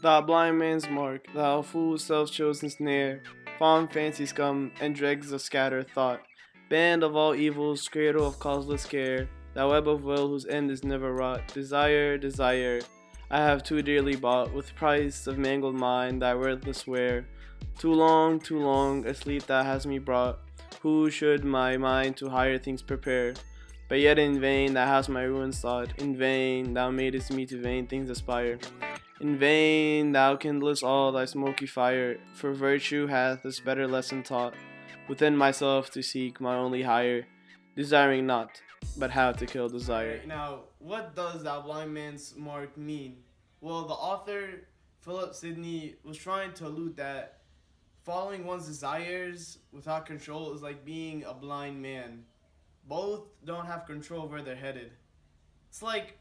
Thou blind man's mark, thou fool self-chosen snare, fond fancies come, and dregs of scattered thought, band of all evils, cradle of causeless care, thou web of will whose end is never wrought, desire, desire, I have too dearly bought, with price of mangled mind, thy worthless wear, too long, asleep thou hast me brought, who should my mind to higher things prepare? But yet in vain thou hast my ruin sought, in vain thou madest me to vain things aspire. In vain thou kindlest all thy smoky fire, for virtue hath this better lesson taught, within myself to seek my only higher, desiring not, but how to kill desire. Now, what does that blind man's mark mean? Well, the author, Philip Sidney, was trying to allude that following one's desires without control is like being a blind man. Both don't have control of where they're headed. It's like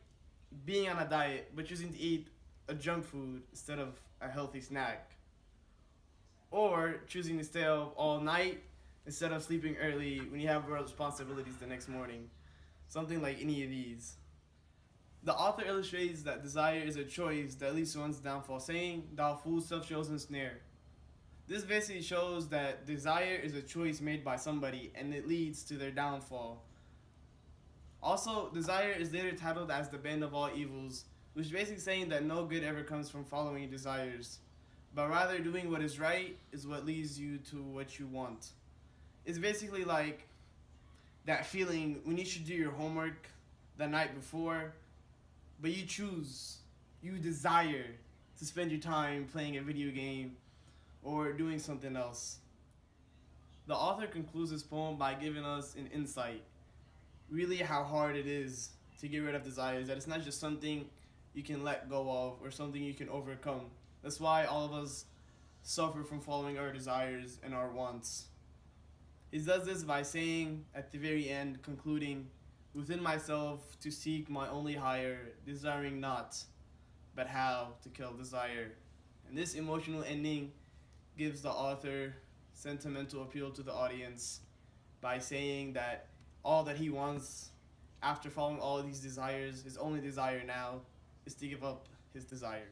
being on a diet, but choosing to eat a junk food instead of a healthy snack. Or choosing to stay up all night instead of sleeping early when you have responsibilities the next morning. Something like any of these. The author illustrates that desire is a choice that leads to one's downfall, saying, "Thou fool self-chosen snare." This basically shows that desire is a choice made by somebody and it leads to their downfall. Also, desire is later titled as the bane of all evils, which is basically saying that no good ever comes from following desires, but rather doing what is right is what leads you to what you want. It's basically like that feeling when you should do your homework the night before, but you desire to spend your time playing a video game or doing something else. The author concludes his poem by giving us an insight, really how hard it is to get rid of desires, that it's not just something you can let go of or something you can overcome. That's why all of us suffer from following our desires and our wants. He does this by saying at the very end, concluding, "Within myself to seek my only higher, desiring not, but how to kill desire." And this emotional ending gives the author sentimental appeal to the audience by saying that all that he wants after following all of these desires, his only desire now, is to give up his desire.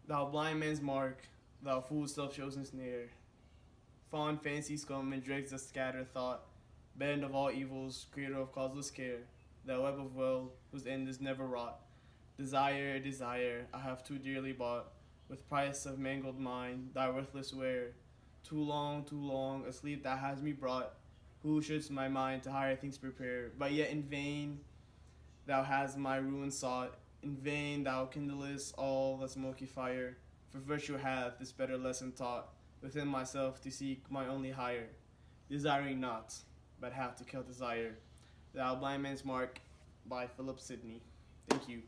Thou blind man's mark, thou fool self-chosen snare, fond fancies come and dregs of scattered thought, band of all evils, creator of causeless care, thou web of will whose end is never wrought, desire, desire, I have too dearly bought, with price of mangled mind, thy worthless wear, too long, asleep thou hast me brought, who shouldst my mind to higher things prepare, but yet in vain thou hast my ruin sought, in vain thou kindlest all the smoky fire, for virtue hath this better lesson taught, within myself to seek my only higher, desiring not, but how to kill desire. Thou blind man's mark by Philip Sidney. Thank you.